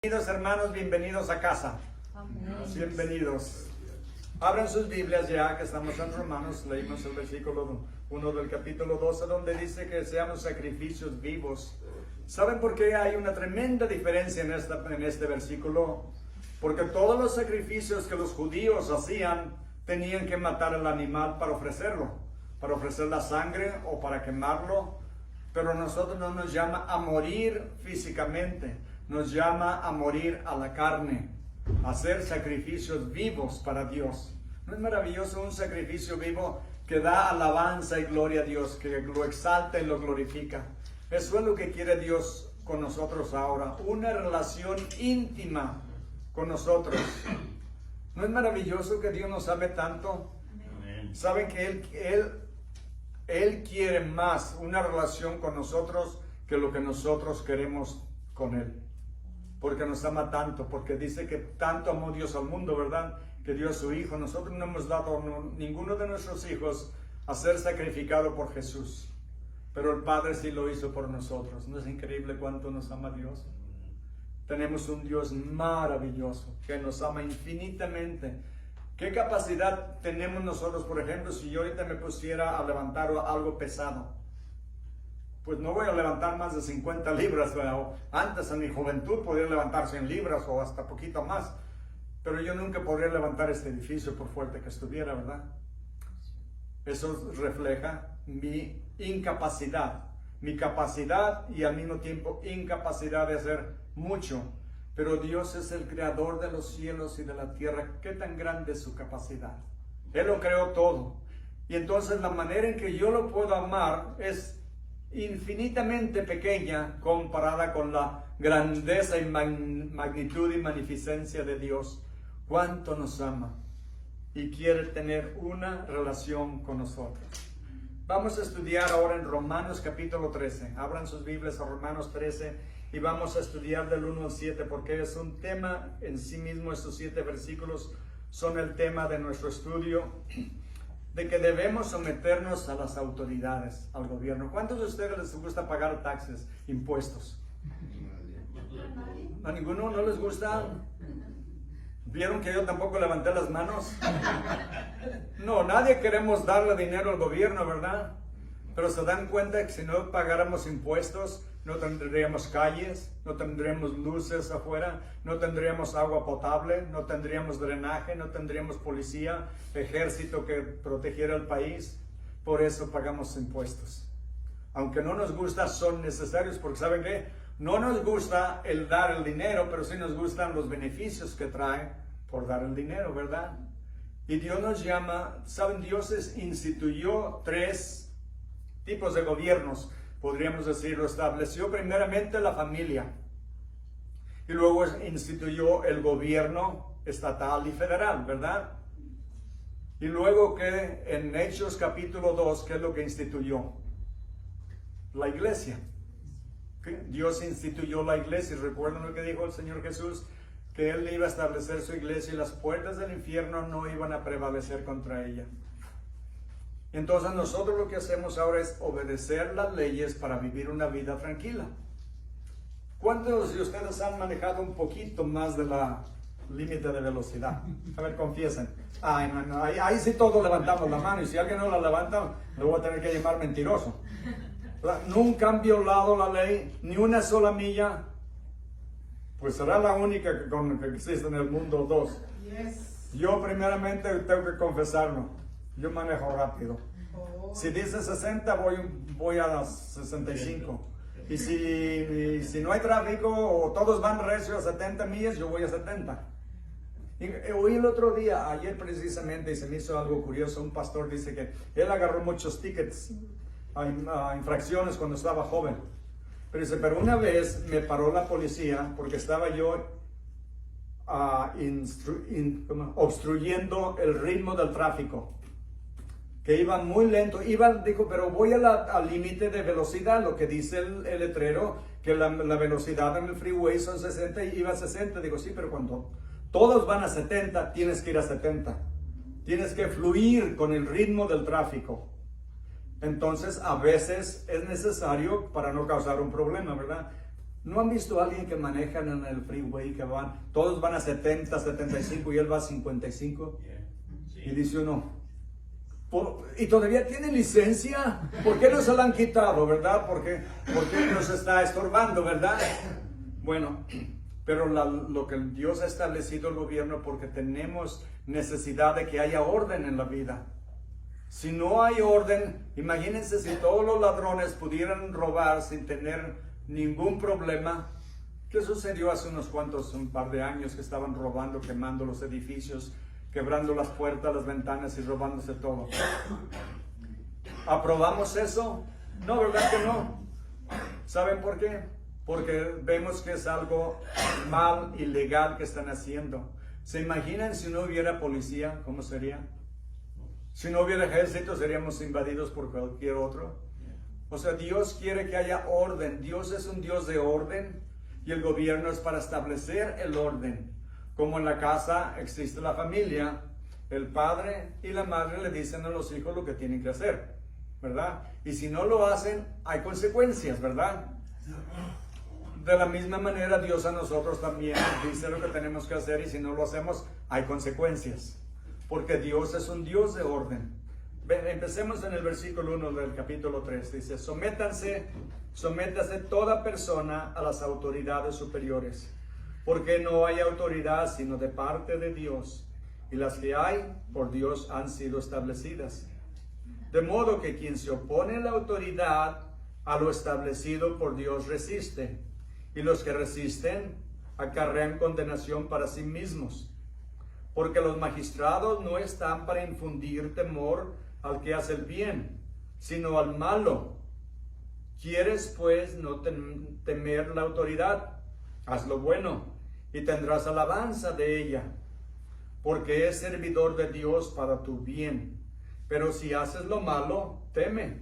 Bienvenidos hermanos, bienvenidos a casa. Amén. Bienvenidos. Abran sus Biblias ya que estamos en Romanos, leímos el versículo 1 del capítulo 12 donde dice que seamos sacrificios vivos. ¿Saben por qué hay una tremenda diferencia en este versículo? Porque todos los sacrificios que los judíos hacían tenían que matar al animal para ofrecerlo, para ofrecer la sangre o para quemarlo, pero a nosotros no nos llama a morir físicamente. Nos llama a morir a la carne, a hacer sacrificios vivos para Dios. ¿No es maravilloso un sacrificio vivo que da alabanza y gloria a Dios, que lo exalta y lo glorifica? Eso es lo que quiere Dios con nosotros ahora, una relación íntima con nosotros. ¿No es maravilloso que Dios nos ame tanto? Amén. Saben que Él quiere más una relación con nosotros que lo que nosotros queremos con Él. Porque nos ama tanto, porque dice que tanto amó Dios al mundo, ¿verdad? Que dio a su Hijo. Nosotros no hemos dado ninguno de nuestros hijos a ser sacrificado por Jesús. Pero el Padre sí lo hizo por nosotros. ¿No es increíble cuánto nos ama Dios? Tenemos un Dios maravilloso que nos ama infinitamente. ¿Qué capacidad tenemos nosotros, por ejemplo, si yo ahorita me pusiera a levantar algo pesado? Pues no voy a levantar más de 50 libras. Pero antes en mi juventud podía levantar 100 libras o hasta poquito más. Pero yo nunca podría levantar este edificio por fuerte que estuviera, ¿verdad? Eso refleja mi incapacidad. Mi capacidad y al mismo tiempo incapacidad de hacer mucho. Pero Dios es el creador de los cielos y de la tierra. ¿Qué tan grande es su capacidad? Él lo creó todo. Y entonces la manera en que yo lo puedo amar es infinitamente pequeña comparada con la grandeza y magnitud y magnificencia de Dios. Cuánto nos ama y quiere tener una relación con nosotros. Vamos a estudiar ahora en Romanos capítulo 13. Abran sus Biblias a Romanos 13 y vamos a estudiar del 1 al 7 porque es un tema en sí mismo. Estos 7 versículos son el tema de nuestro estudio, de que debemos someternos a las autoridades, al gobierno. ¿Cuántos de ustedes les gusta pagar taxes, impuestos? ¿A ninguno no les gusta? ¿Vieron que yo tampoco levanté las manos? No, nadie queremos darle dinero al gobierno, ¿verdad? Pero se dan cuenta que si no pagáramos impuestos, no tendríamos calles, no tendríamos luces afuera, no tendríamos agua potable, no tendríamos drenaje, no tendríamos policía, ejército que protegiera el país. Por eso pagamos impuestos. Aunque no nos gusta, son necesarios, porque ¿saben qué? No nos gusta el dar el dinero, pero sí nos gustan los beneficios que trae por dar el dinero, ¿verdad? Y Dios nos llama, ¿saben? Dios instituyó 3 tipos de gobiernos. Podríamos decirlo, estableció primeramente la familia y luego instituyó el gobierno estatal y federal, ¿verdad? Y luego que en Hechos capítulo 2, ¿qué es lo que instituyó? La iglesia. Dios instituyó la iglesia. ¿Recuerdan lo que dijo el Señor Jesús? Que Él iba a establecer su iglesia y las puertas del infierno no iban a prevalecer contra ella. Entonces nosotros lo que hacemos ahora es obedecer las leyes para vivir una vida tranquila. ¿Cuántos de ustedes han manejado un poquito más de la límite de velocidad? A ver, confiesen. Ay, no, ahí sí todos levantamos la mano y si alguien no la levanta, le voy a tener que llamar mentiroso. Nunca han violado la ley, ni una sola milla. Pues será la única que existe en el mundo 2. Yo primeramente tengo que confesarlo. Yo manejo rápido. Si dice 60, voy a 65. Y si no hay tráfico o todos van recio a 70 millas, yo voy a 70. Y oí el otro día, ayer precisamente, y se me hizo algo curioso, un pastor dice que él agarró muchos tickets a infracciones cuando estaba joven. Pero dice, pero una vez me paró la policía porque estaba yo obstruyendo el ritmo del tráfico. Que iba muy lento, dijo, pero voy al límite de velocidad, lo que dice el letrero, que la velocidad en el freeway son 60 y iba a 60. Digo, sí, pero cuando todos van a 70, tienes que ir a 70. Tienes que fluir con el ritmo del tráfico. Entonces, a veces es necesario para no causar un problema, ¿verdad? ¿No han visto a alguien que manejan en el freeway, que todos van a 70, 75 y él va a 55? Y dice uno, ¿y todavía tiene licencia? ¿Por qué no se la han quitado, verdad? ¿Por qué nos está estorbando, verdad? Bueno, pero lo que Dios ha establecido el gobierno, porque tenemos necesidad de que haya orden en la vida. Si no hay orden, imagínense si todos los ladrones pudieran robar sin tener ningún problema. ¿Qué sucedió hace un par de años que estaban robando, quemando los edificios, quebrando las puertas, las ventanas y robándose todo? ¿Aprobamos eso? No, ¿verdad que no? ¿Saben por qué? Porque vemos que es algo mal, ilegal que están haciendo. ¿Se imaginan si no hubiera policía? ¿Cómo sería? Si no hubiera ejército, seríamos invadidos por cualquier otro. O sea, Dios quiere que haya orden. Dios es un Dios de orden y el gobierno es para establecer el orden. Como en la casa existe la familia, el padre y la madre le dicen a los hijos lo que tienen que hacer, ¿verdad? Y si no lo hacen, hay consecuencias, ¿verdad? De la misma manera, Dios a nosotros también dice lo que tenemos que hacer, y si no lo hacemos, hay consecuencias. Porque Dios es un Dios de orden. Empecemos en el versículo 1 del capítulo 3. Dice, sométase toda persona a las autoridades superiores, porque no hay autoridad sino de parte de Dios, y las que hay por Dios han sido establecidas. De modo que quien se opone a la autoridad, a lo establecido por Dios resiste, y los que resisten acarrean condenación para sí mismos. Porque los magistrados no están para infundir temor al que hace el bien, sino al malo. ¿Quieres pues no temer la autoridad? Haz lo bueno, y tendrás alabanza de ella, porque es servidor de Dios para tu bien. Pero si haces lo malo, teme,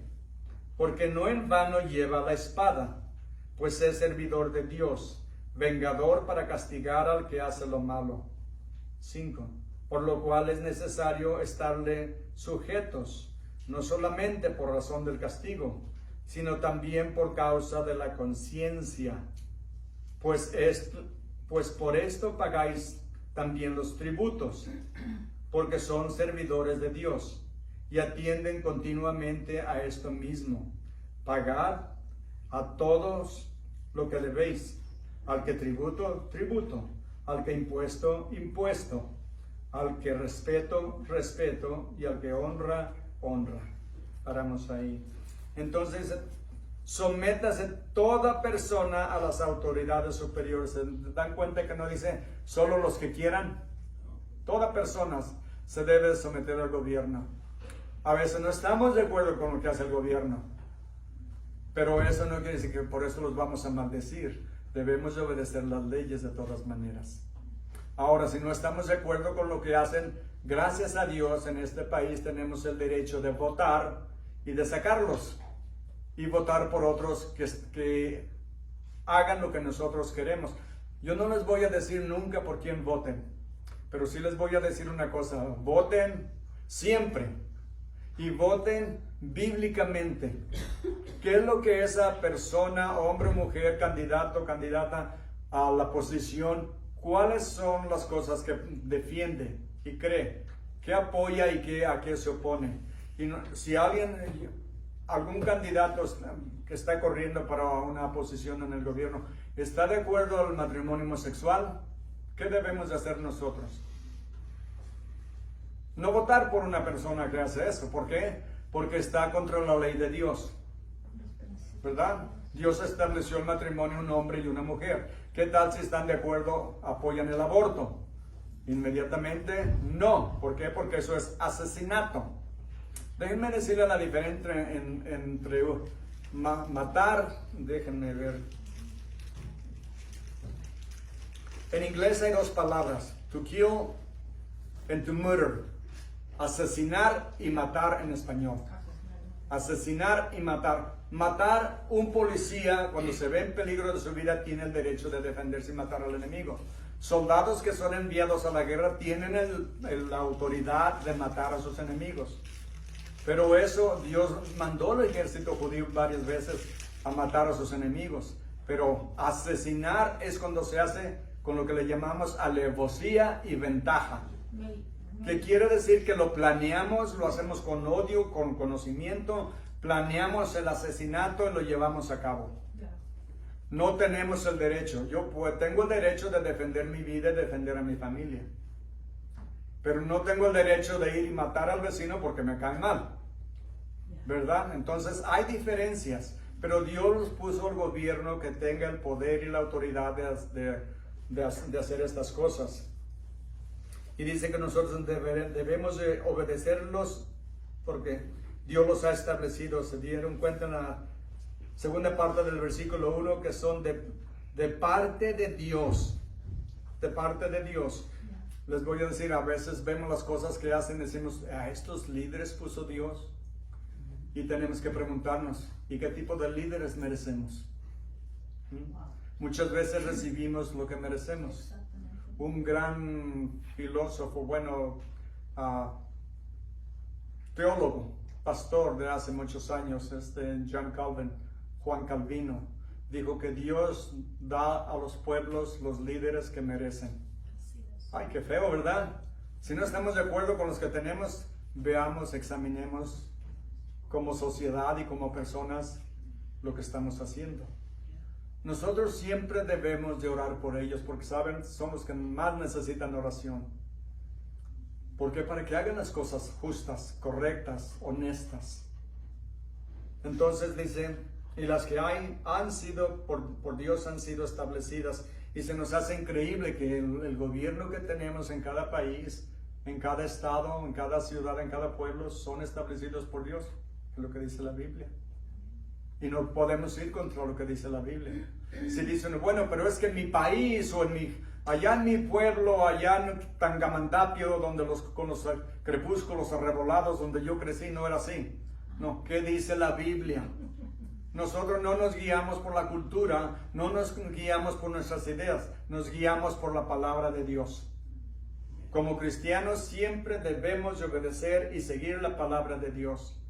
porque no en vano lleva la espada, pues es servidor de Dios, vengador para castigar al que hace lo malo. 5. Por lo cual es necesario estarle sujetos, no solamente por razón del castigo, sino también por causa de la conciencia. Pues por esto pagáis también los tributos, porque son servidores de Dios, y atienden continuamente a esto mismo. Pagad a todos lo que debéis, al que tributo, tributo, al que impuesto, impuesto, al que respeto, respeto, y al que honra, honra. Paramos ahí. Entonces, sométase toda persona a las autoridades superiores. ¿Se dan cuenta que no dice solo los que quieran? Toda persona se debe someter al gobierno. A veces no estamos de acuerdo con lo que hace el gobierno, pero eso no quiere decir que por eso los vamos a maldecir. Debemos obedecer las leyes de todas maneras. Ahora, si no estamos de acuerdo con lo que hacen, gracias a Dios en este país tenemos el derecho de votar y de sacarlos, y votar por otros que hagan lo que nosotros queremos. Yo no les voy a decir nunca por quién voten, pero sí les voy a decir una cosa: voten siempre, y voten bíblicamente. ¿Qué es lo que esa persona, hombre o mujer, candidato o candidata a la posición, cuáles son las cosas que defiende y cree, qué apoya y a qué se opone? Y no, si algún candidato que está corriendo para una posición en el gobierno está de acuerdo al matrimonio homosexual, ¿qué debemos de hacer nosotros? No votar por una persona que hace eso. ¿Por qué? Porque está contra la ley de Dios, ¿verdad? Dios estableció el matrimonio, un hombre y una mujer. ¿Qué tal si están de acuerdo, apoyan el aborto? Inmediatamente no. ¿Por qué? Porque eso es asesinato. Déjenme decirle la diferencia entre matar. Déjenme ver. En inglés hay dos palabras: to kill and to murder. Asesinar y matar en español. Asesinar y matar. Matar un policía cuando se ve en peligro de su vida tiene el derecho de defenderse y matar al enemigo. Soldados que son enviados a la guerra tienen la autoridad de matar a sus enemigos. Pero eso, Dios mandó al ejército judío varias veces a matar a sus enemigos. Pero asesinar es cuando se hace con lo que le llamamos alevosía y ventaja. Que quiere decir que lo planeamos, lo hacemos con odio, con conocimiento, planeamos el asesinato y lo llevamos a cabo. No tenemos el derecho. Yo tengo el derecho de defender mi vida y defender a mi familia. Pero no tengo el derecho de ir y matar al vecino porque me cae mal. ¿Verdad? Entonces hay diferencias. Pero Dios puso al gobierno que tenga el poder y la autoridad de hacer estas cosas. Y dice que nosotros debemos de obedecerlos porque Dios los ha establecido. Se dieron cuenta en la segunda parte del versículo 1 que son de parte de Dios. De parte de Dios. Les voy a decir, a veces vemos las cosas que hacen y decimos, ¿a estos líderes puso Dios? Y tenemos que preguntarnos, ¿y qué tipo de líderes merecemos? Muchas veces recibimos lo que merecemos. Un gran filósofo, teólogo, pastor de hace muchos años, Juan Calvino, dijo que Dios da a los pueblos los líderes que merecen. Ay, qué feo, ¿verdad? Si no estamos de acuerdo con los que tenemos, veamos, examinemos como sociedad y como personas lo que estamos haciendo. Nosotros siempre debemos de orar por ellos porque saben, son los que más necesitan oración. Porque para que hagan las cosas justas, correctas, honestas. Entonces dice, y las que han sido, por Dios han sido establecidas. Y se nos hace increíble que el gobierno que tenemos en cada país, en cada estado, en cada ciudad, en cada pueblo, son establecidos por Dios, es lo que dice la Biblia. Y no podemos ir contra lo que dice la Biblia. Si dicen, bueno, pero es que en mi país o allá en mi pueblo, allá en Tangamandapio, donde con los crepúsculos arrebolados, donde yo crecí, no era así. No, ¿qué dice la Biblia? Nosotros no nos guiamos por la cultura, no nos guiamos por nuestras ideas, nos guiamos por la palabra de Dios. Como cristianos siempre debemos de obedecer y seguir la palabra de Dios.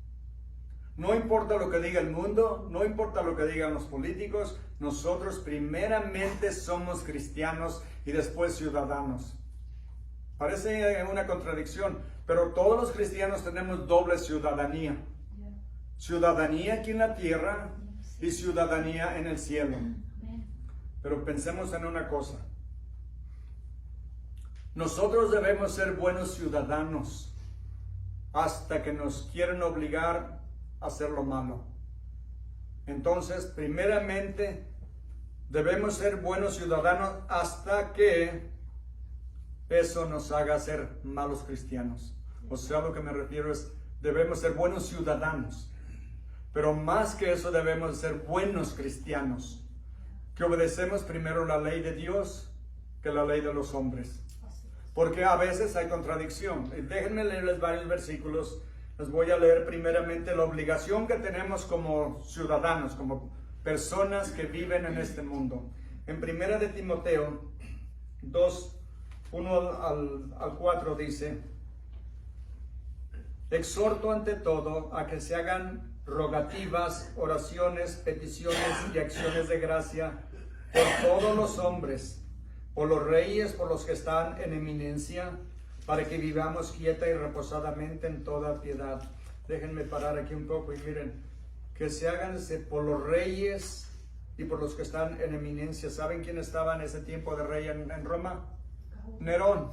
No importa lo que diga el mundo, no importa lo que digan los políticos, nosotros primeramente somos cristianos y después ciudadanos. Parece una contradicción, pero todos los cristianos tenemos doble ciudadanía. Ciudadanía aquí en la tierra y ciudadanía en el cielo. Pero pensemos en una cosa. Nosotros debemos ser buenos ciudadanos hasta que nos quieren obligar a hacer lo malo. Entonces, primeramente, debemos ser buenos ciudadanos hasta que eso nos haga ser malos cristianos. O sea, lo que me refiero es, debemos ser buenos ciudadanos. Pero más que eso debemos ser buenos cristianos, que obedecemos primero la ley de Dios que la ley de los hombres. Porque a veces hay contradicción. Déjenme leerles varios versículos. Les voy a leer primeramente la obligación que tenemos como ciudadanos, como personas que viven en este mundo. En 1 de Timoteo 2, 1 al 4 dice, exhorto ante todo a que se hagan rogativas, oraciones, peticiones y acciones de gracia por todos los hombres, por los reyes, por los que están en eminencia, para que vivamos quieta y reposadamente en toda piedad. Déjenme parar aquí un poco y miren, que se hagan por los reyes y por los que están en eminencia. ¿Saben quién estaba en ese tiempo de rey en Roma? Nerón.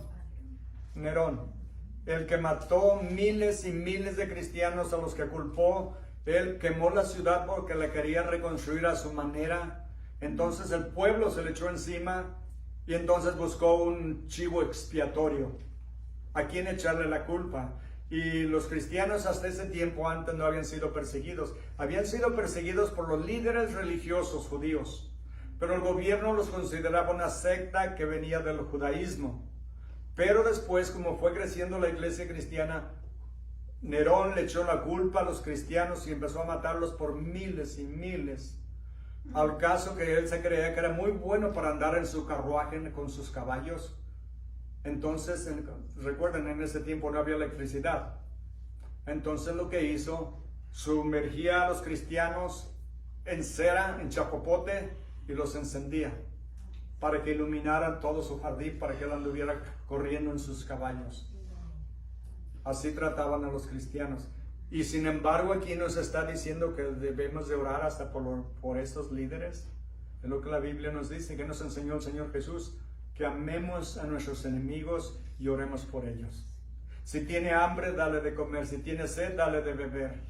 El que mató miles y miles de cristianos, a los que culpó. Él quemó la ciudad porque la quería reconstruir a su manera. Entonces el pueblo se le echó encima y entonces buscó un chivo expiatorio a quien echarle la culpa. Y los cristianos hasta ese tiempo antes no habían sido perseguidos. Habían sido perseguidos por los líderes religiosos judíos. Pero el gobierno los consideraba una secta que venía del judaísmo. Pero después, como fue creciendo la iglesia cristiana, Nerón le echó la culpa a los cristianos y empezó a matarlos por miles y miles. Al caso que él se creía que era muy bueno para andar en su carruaje con sus caballos. Entonces, recuerden, en ese tiempo no había electricidad. Entonces lo que hizo, sumergía a los cristianos en cera, en chapopote, y los encendía para que iluminaran todo su jardín, para que él anduviera corriendo en sus caballos. Así trataban a los cristianos. Y sin embargo aquí nos está diciendo que debemos de orar hasta por estos líderes. Es lo que la Biblia nos dice, que nos enseñó el Señor Jesús, que amemos a nuestros enemigos y oremos por ellos. Si tiene hambre, dale de comer. Si tiene sed, dale de beber.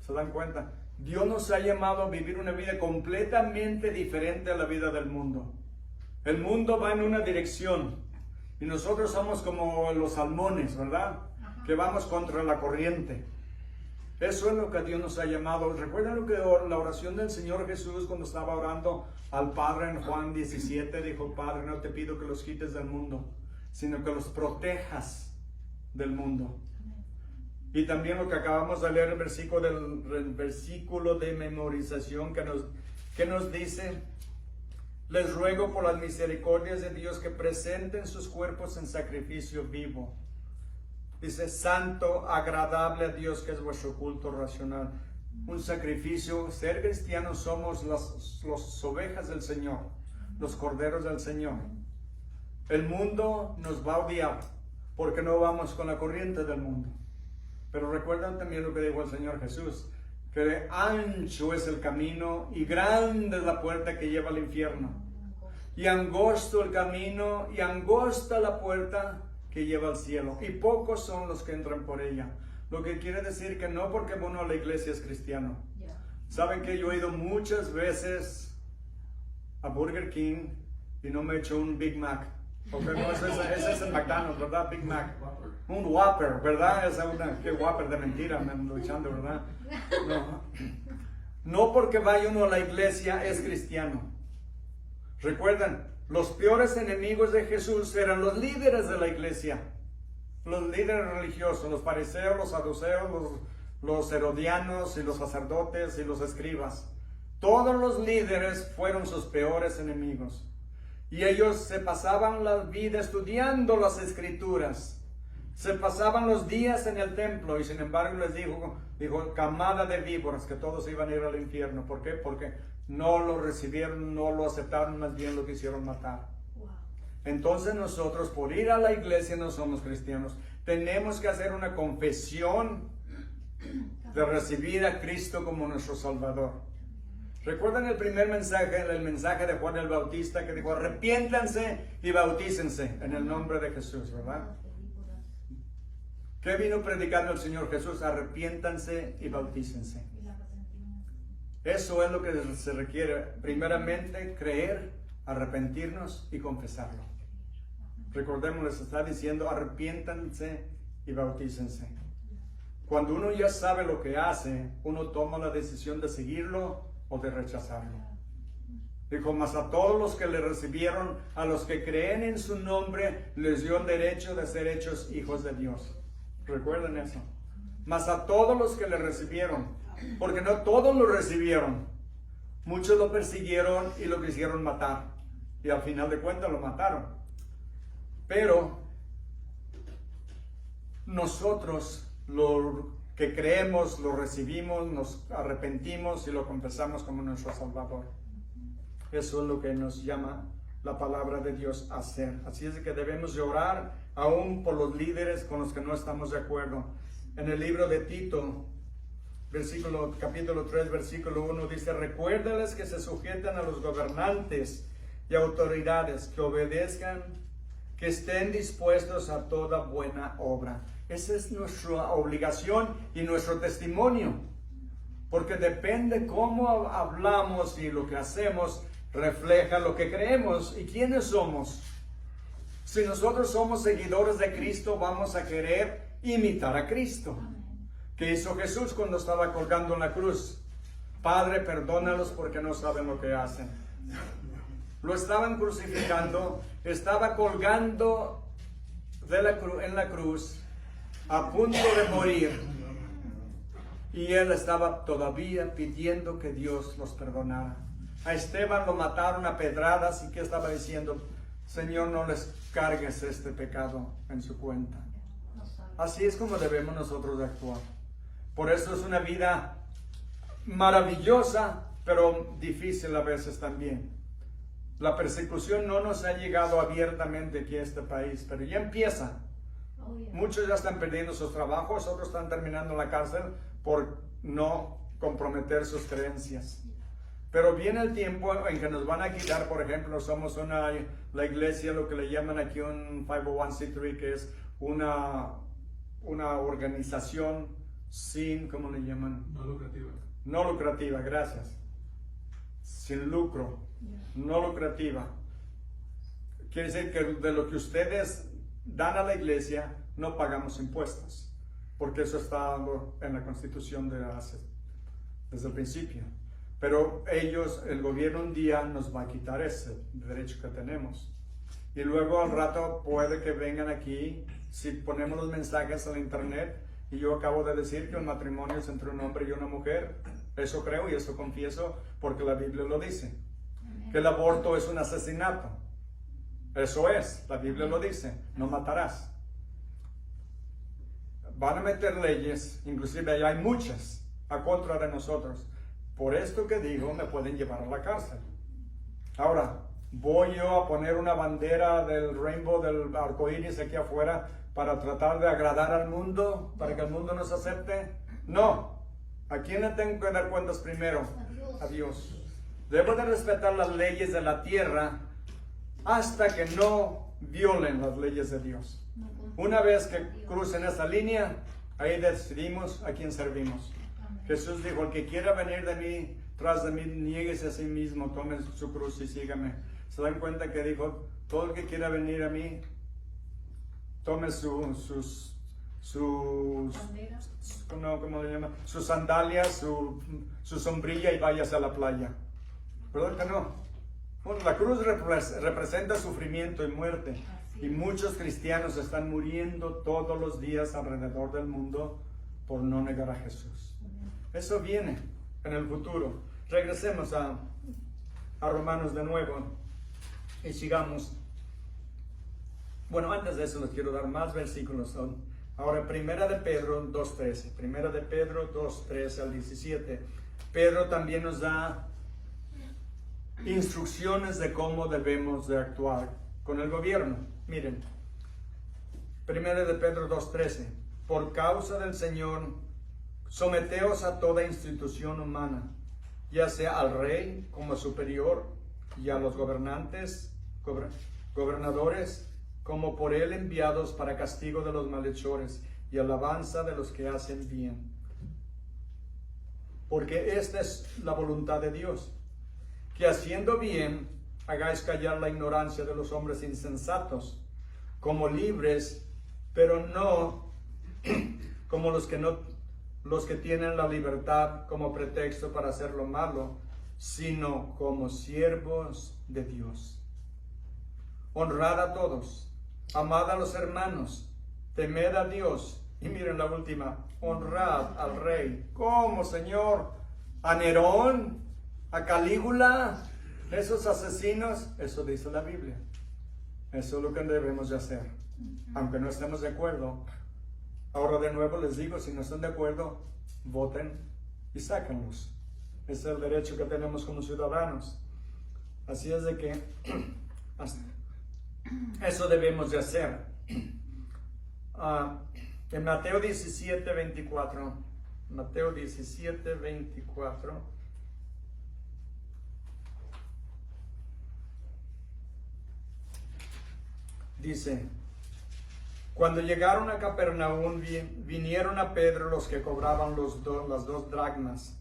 ¿Se dan cuenta? Dios nos ha llamado a vivir una vida completamente diferente a la vida del mundo. El mundo va en una dirección y nosotros somos como los salmones, ¿verdad? Que vamos contra la corriente. Eso es lo que Dios nos ha llamado. ¿Recuerdan lo que la oración del Señor Jesús cuando estaba orando al Padre en Juan 17? Dijo: Padre, no te pido que los quites del mundo, sino que los protejas del mundo. Y también lo que acabamos de leer, el versículo de memorización que nos dice: les ruego por las misericordias de Dios que presenten sus cuerpos en sacrificio vivo. Dice: santo, agradable a Dios, que es vuestro culto racional. Un sacrificio. Ser cristianos somos las ovejas del Señor, los corderos del Señor. El mundo nos va a odiar porque no vamos con la corriente del mundo. Pero recuerdan también lo que dijo el Señor Jesús, que ancho es el camino y grande es la puerta que lleva al infierno. Y angosto el camino y angosta la puerta que lleva al cielo. Y pocos son los que entran por ella. Lo que quiere decir que no porque uno a la iglesia es cristiano. Saben que yo he ido muchas veces a Burger King y no me he hecho un Big Mac. Porque no, ese es el McDonald's, ¿verdad? Big Mac. Un Whopper, ¿verdad? Esa es una, qué Whopper de mentira, me ando echando, ¿verdad? No porque vaya uno a la iglesia es cristiano. Recuerdan, los peores enemigos de Jesús eran los líderes de la iglesia. Los líderes religiosos, los fariseos, los saduceos, los herodianos y los sacerdotes y los escribas. Todos los líderes fueron sus peores enemigos. Y ellos se pasaban la vida estudiando las escrituras. Se pasaban los días en el templo y sin embargo les dijo camada de víboras, que todos iban a ir al infierno. ¿Por qué? Porque no lo recibieron, no lo aceptaron, más bien lo quisieron matar. Entonces nosotros, por ir a la iglesia, no somos cristianos. Tenemos que hacer una confesión de recibir a Cristo como nuestro Salvador. ¿Recuerdan el primer mensaje, el mensaje de Juan el Bautista, que dijo: arrepiéntanse y bautícense en el nombre de Jesús, ¿verdad? ¿Qué vino predicando el Señor Jesús? Arrepiéntanse y bautícense. Eso es lo que se requiere. Primeramente, creer, arrepentirnos y confesarlo. Recordemos, les está diciendo: arrepiéntanse y bautícense. Cuando uno ya sabe lo que hace, uno toma la decisión de seguirlo o de rechazarlo. Dijo: mas a todos los que le recibieron, a los que creen en su nombre, les dio el derecho de ser hechos hijos de Dios. Recuerden eso. Mas a todos los que le recibieron, porque no todos lo recibieron. Muchos lo persiguieron y lo quisieron matar. Y al final de cuentas lo mataron. Pero nosotros, lo que creemos, lo recibimos, nos arrepentimos y lo confesamos como nuestro Salvador. Eso es lo que nos llama la palabra de Dios a hacer. Así es que debemos de orar aún por los líderes con los que no estamos de acuerdo. En el libro de Tito, capítulo 3, versículo 1, dice: recuérdales que se sujeten a los gobernantes y autoridades, que obedezcan, que estén dispuestos a toda buena obra. Esa es nuestra obligación y nuestro testimonio, porque depende cómo hablamos y lo que hacemos refleja lo que creemos y quiénes somos. Si nosotros somos seguidores de Cristo, vamos a querer imitar a Cristo. ¿Qué hizo Jesús cuando estaba colgando en la cruz? Padre, perdónalos porque no saben lo que hacen. Lo estaban crucificando, estaba colgando en la cruz, a punto de morir. Y él estaba todavía pidiendo que Dios los perdonara. A Esteban lo mataron a pedradas y que estaba diciendo: Señor, no les cargues este pecado en su cuenta. Así es como debemos nosotros actuar. Por eso es una vida maravillosa pero difícil a veces también. La persecución no nos ha llegado abiertamente aquí a este país, pero ya empieza. Muchos ya están perdiendo sus trabajos, otros están terminando en la cárcel por no comprometer sus creencias. Pero viene el tiempo en que nos van a quitar, por ejemplo, somos la iglesia, lo que le llaman aquí un 501c3, que es una organización sin, ¿cómo le llaman? No lucrativa. No lucrativa, gracias. Sin lucro, no lucrativa. Quiere decir que de lo que ustedes dan a la iglesia, no pagamos impuestos, porque eso está en la Constitución desde el principio. Pero el gobierno un día nos va a quitar ese derecho que tenemos. Y luego al rato puede que vengan aquí, si ponemos los mensajes en la internet, y yo acabo de decir que el matrimonio es entre un hombre y una mujer. Eso creo y eso confieso porque la Biblia lo dice. Que el aborto es un asesinato. Eso es, la Biblia lo dice, no matarás. Van a meter leyes, inclusive hay muchas, a contra de nosotros. Por esto que digo, me pueden llevar a la cárcel. Ahora, ¿voy yo a poner una bandera del rainbow, del arcoíris aquí afuera para tratar de agradar al mundo, para que el mundo nos acepte? No. ¿A quién le tengo que dar cuentas primero? A Dios. Debo de respetar las leyes de la tierra hasta que no violen las leyes de Dios. Una vez que crucen esa línea, ahí decidimos a quién servimos. Jesús dijo, el que quiera venir tras de mí, niéguese a sí mismo, tome su cruz y sígame. ¿Se dan cuenta que dijo, todo el que quiera venir a mí, tome sus sandalias, su sombrilla y váyase a la playa? ¿Verdad que no? Bueno, la cruz representa sufrimiento y muerte. Y muchos cristianos están muriendo todos los días alrededor del mundo por no negar a Jesús. Eso viene en el futuro. Regresemos a Romanos de nuevo y sigamos. Bueno, antes de eso les quiero dar más versículos. Ahora, Primera de Pedro 2.13. Primera de Pedro 2.13 al 17. Pedro también nos da instrucciones de cómo debemos de actuar con el gobierno. Miren, Primera de Pedro 2.13. Por causa del Señor, someteos a toda institución humana, ya sea al rey como superior y a los gobernantes, gobernadores, como por él enviados para castigo de los malhechores y alabanza de los que hacen bien. Porque esta es la voluntad de Dios, que haciendo bien hagáis callar la ignorancia de los hombres insensatos, como libres, pero no como los que tienen la libertad como pretexto para hacer lo malo, sino como siervos de Dios. Honrad a todos, amad a los hermanos, temed a Dios. Y miren la última, honrad al rey. ¿Cómo, Señor? ¿A Nerón? ¿A Calígula? ¿Esos asesinos? Eso dice la Biblia. Eso es lo que debemos de hacer, aunque no estemos de acuerdo. Ahora de nuevo les digo, si no están de acuerdo, voten y sáquenlos. Ese es el derecho que tenemos como ciudadanos. Así es de que eso debemos de hacer. En Mateo 17:24, Mateo 17:24, dice: cuando llegaron a Capernaum, vinieron a Pedro los que cobraban las 2 dracmas.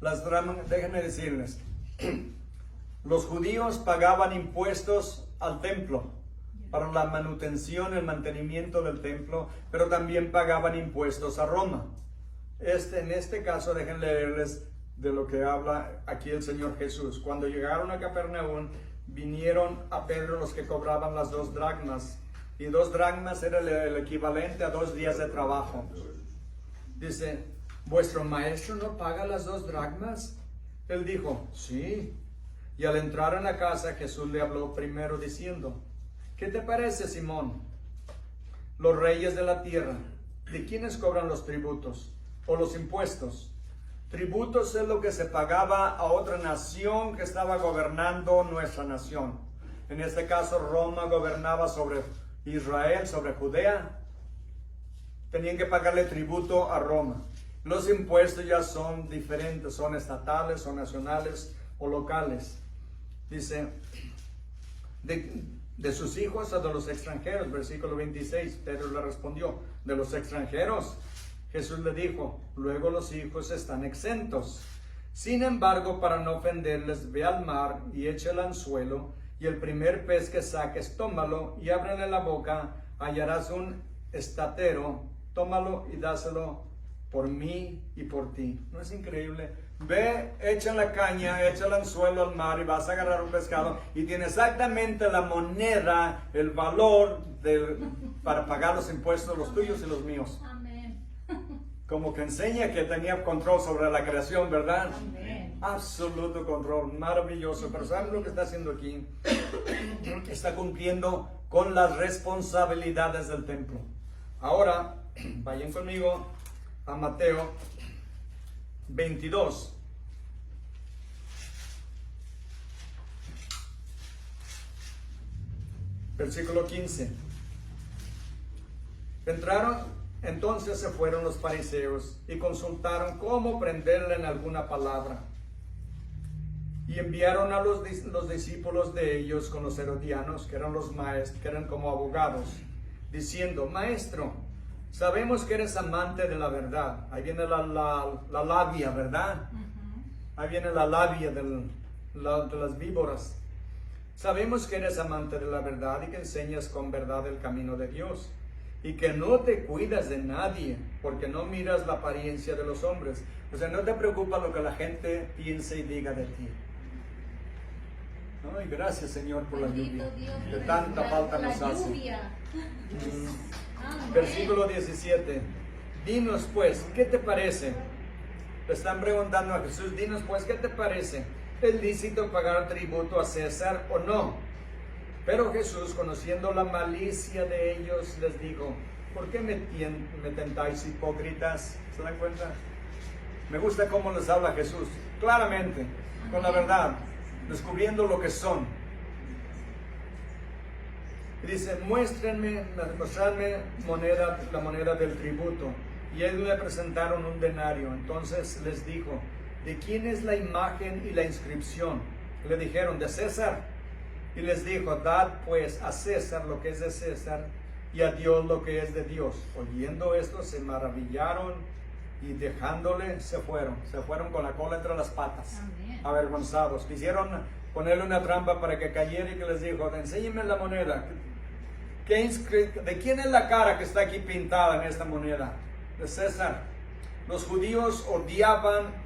Las dracmas, déjenme decirles, los judíos pagaban impuestos al templo para la manutención, el mantenimiento del templo, pero también pagaban impuestos a Roma. En este caso, déjenme leerles de lo que habla aquí el Señor Jesús. Cuando llegaron a Capernaum, vinieron a Pedro los que cobraban las 2 dracmas. Y 2 dracmas era el equivalente a 2 días de trabajo. Dice, ¿vuestro maestro no paga las 2 dracmas? Él dijo, sí. Y al entrar en la casa, Jesús le habló primero diciendo, ¿qué te parece, Simón? Los reyes de la tierra, ¿de quiénes cobran los tributos o los impuestos? Tributos es lo que se pagaba a otra nación que estaba gobernando nuestra nación. En este caso, Roma gobernaba sobre Israel, sobre Judea. Tenían que pagarle tributo a Roma. Los impuestos ya son diferentes, son estatales, son nacionales o locales. Dice, de sus hijos o de los extranjeros, versículo 26, Pedro le respondió, de los extranjeros. Jesús le dijo, luego los hijos están exentos. Sin embargo, para no ofenderles, ve al mar y echa el anzuelo, y el primer pez que saques, tómalo y ábrele la boca, hallarás un estatero, tómalo y dáselo por mí y por ti. ¿No es increíble? Ve, echa la caña, echa el anzuelo al mar y vas a agarrar un pescado y tiene exactamente la moneda, el valor para pagar los impuestos, los tuyos y los míos. Amén. Como que enseña que tenía control sobre la creación, ¿verdad? Amén. Absoluto control, maravilloso. Pero ¿saben lo que está haciendo aquí? Está cumpliendo con las responsabilidades del templo. Ahora, vayan conmigo a Mateo 22. Versículo 15. Entonces se fueron los fariseos y consultaron cómo prenderle en alguna palabra. Y enviaron a los discípulos de ellos con los herodianos, que eran los maestros, que eran como abogados, diciendo, Maestro, sabemos que eres amante de la verdad. Ahí viene la labia, ¿verdad? Ahí viene la labia de las víboras. Sabemos que eres amante de la verdad y que enseñas con verdad el camino de Dios. Y que no te cuidas de nadie, porque no miras la apariencia de los hombres. O sea, no te preocupa lo que la gente piense y diga de ti. Ay, gracias, Señor, por la lluvia. Que tanta falta nos hace. Versículo 17. Dinos pues, ¿qué te parece? Le están preguntando a Jesús, dinos pues, ¿qué te parece? ¿Es lícito pagar tributo a César o no? Pero Jesús, conociendo la malicia de ellos, les dijo, ¿por qué me tentáis, hipócritas? ¿Se dan cuenta? Me gusta cómo les habla Jesús, claramente, con la verdad, descubriendo lo que son. Y dice, mostradme la moneda del tributo. Y ellos le presentaron un denario. Entonces les dijo, ¿de quién es la imagen y la inscripción? Le dijeron, de César. Y les dijo, dad pues a César lo que es de César y a Dios lo que es de Dios. Oyendo esto se maravillaron y dejándole se fueron con la cola entre las patas. Amén. Avergonzados. Quisieron ponerle una trampa para que cayera y que les dijo, enséñenme la moneda. ¿De quién es la cara que está aquí pintada en esta moneda? De César. Los judíos odiaban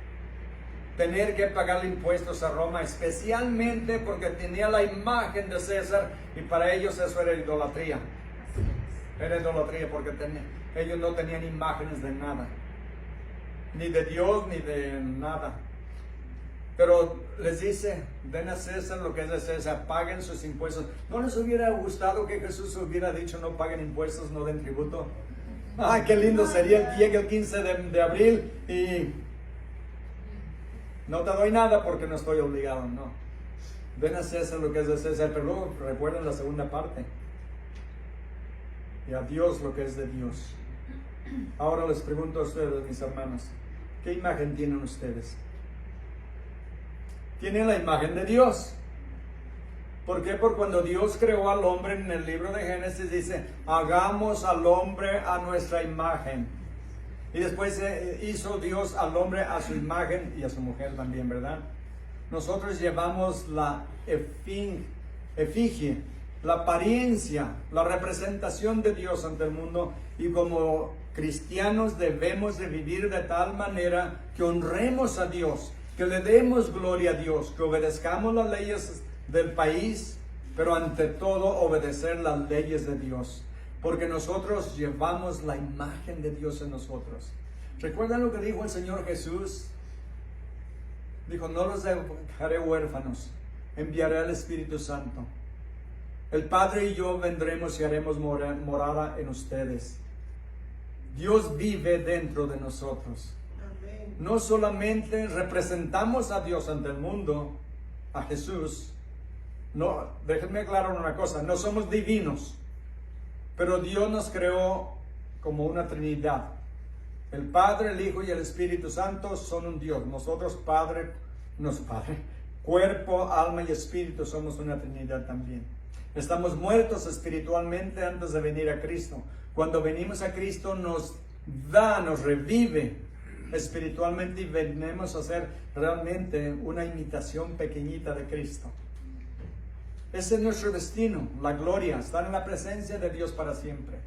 tener que pagar impuestos a Roma, especialmente porque tenía la imagen de César y para ellos eso era idolatría. Era idolatría porque ellos no tenían imágenes de nada, ni de Dios ni de nada. Pero les dice, den a César lo que es de César, paguen sus impuestos. ¿No les hubiera gustado que Jesús hubiera dicho no paguen impuestos, no den tributo? ¡Ay, qué lindo sería! Llega el 15 de abril y no te doy nada porque no estoy obligado, no. Den a César lo que es de César, pero luego recuerden la segunda parte. Y a Dios lo que es de Dios. Ahora les pregunto a ustedes, mis hermanos, ¿qué imagen tienen ustedes? Tienen la imagen de Dios. ¿Por qué? Porque cuando Dios creó al hombre en el libro de Génesis dice, hagamos al hombre a nuestra imagen. Y después hizo Dios al hombre a su imagen y a su mujer también, ¿verdad? Nosotros llevamos la efigie, la apariencia, la representación de Dios ante el mundo, y como cristianos debemos de vivir de tal manera que honremos a Dios, que le demos gloria a Dios, que obedezcamos las leyes del país, pero ante todo obedecer las leyes de Dios. Porque nosotros llevamos la imagen de Dios en nosotros. ¿Recuerdan lo que dijo el Señor Jesús? Dijo, no los dejaré huérfanos, enviaré al Espíritu Santo. El Padre y yo vendremos y haremos morada en ustedes. Dios vive dentro de nosotros. no solamente representamos a Dios ante el mundo, a Jesús. No, déjenme aclarar una cosa, no somos divinos, pero Dios nos creó como una Trinidad. El Padre, el Hijo y el Espíritu Santo son un Dios. Nosotros, cuerpo, alma y espíritu, somos una Trinidad también. Estamos muertos espiritualmente antes de venir a Cristo. Cuando venimos a Cristo nos revive espiritualmente y venimos a ser realmente una imitación pequeñita de Cristo. Ese es nuestro destino, la gloria, estar en la presencia de Dios para siempre.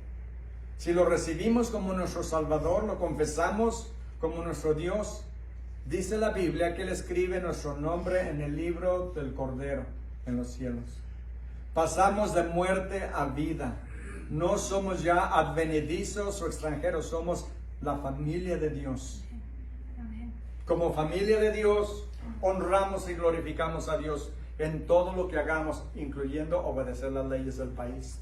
Si lo recibimos como nuestro Salvador, lo confesamos como nuestro Dios, dice la Biblia que Él escribe nuestro nombre en el libro del Cordero en los cielos. Pasamos de muerte a vida. No somos ya advenedizos o extranjeros, somos la familia de Dios. Como familia de Dios, honramos y glorificamos a Dios en todo lo que hagamos, incluyendo obedecer las leyes del país.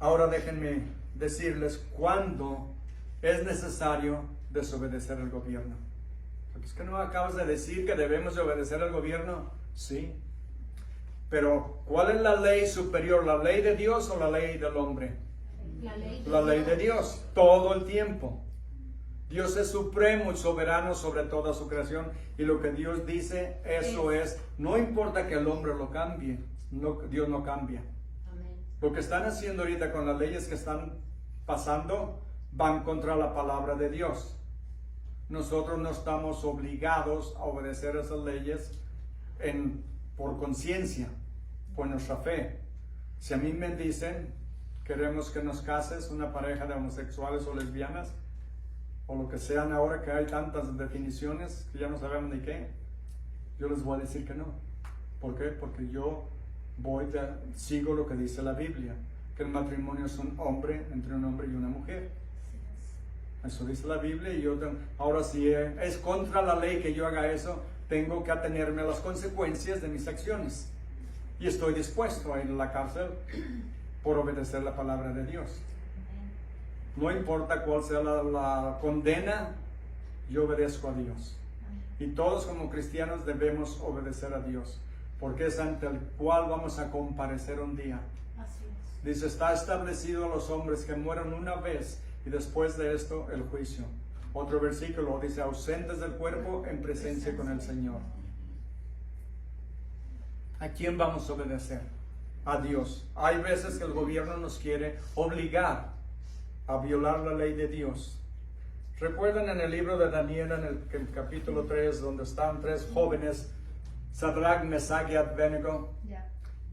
Ahora déjenme decirles cuándo es necesario desobedecer al gobierno. ¿Es que no acabas de decir que debemos de obedecer al gobierno? Sí. Pero, ¿cuál es la ley superior? ¿La ley de Dios o la ley del hombre? La ley de Dios, todo el tiempo. Dios es supremo y soberano sobre toda su creación. Y lo que Dios dice, eso es. No importa que el hombre lo cambie, Dios no cambia. Lo que están haciendo ahorita con las leyes que están pasando, van contra la palabra de Dios. Nosotros no estamos obligados a obedecer esas leyes por conciencia, por nuestra fe. Si a mí me dicen, queremos que nos cases una pareja de homosexuales o lesbianas, o lo que sean ahora que hay tantas definiciones que ya no sabemos ni qué, yo les voy a decir que no. ¿Por qué? Porque yo sigo lo que dice la Biblia, que el matrimonio es un hombre entre un hombre y una mujer. Eso dice la Biblia y ahora si es contra la ley que yo haga eso, tengo que atenerme a las consecuencias de mis acciones. Y estoy dispuesto a ir a la cárcel por obedecer la palabra de Dios. No importa cuál sea la condena, yo obedezco a Dios. Y todos como cristianos debemos obedecer a Dios, porque es ante el cual vamos a comparecer un día. Dice, está establecido a los hombres que mueran una vez y después de esto el juicio. Otro versículo dice, ausentes del cuerpo en presencia con el Señor. ¿A quién vamos a obedecer? A Dios. Hay veces que el gobierno nos quiere obligar a violar la ley de Dios. ¿Recuerdan en el libro de Daniel, en el capítulo 3, donde están tres jóvenes, Sadrach, Mesach y Abednego?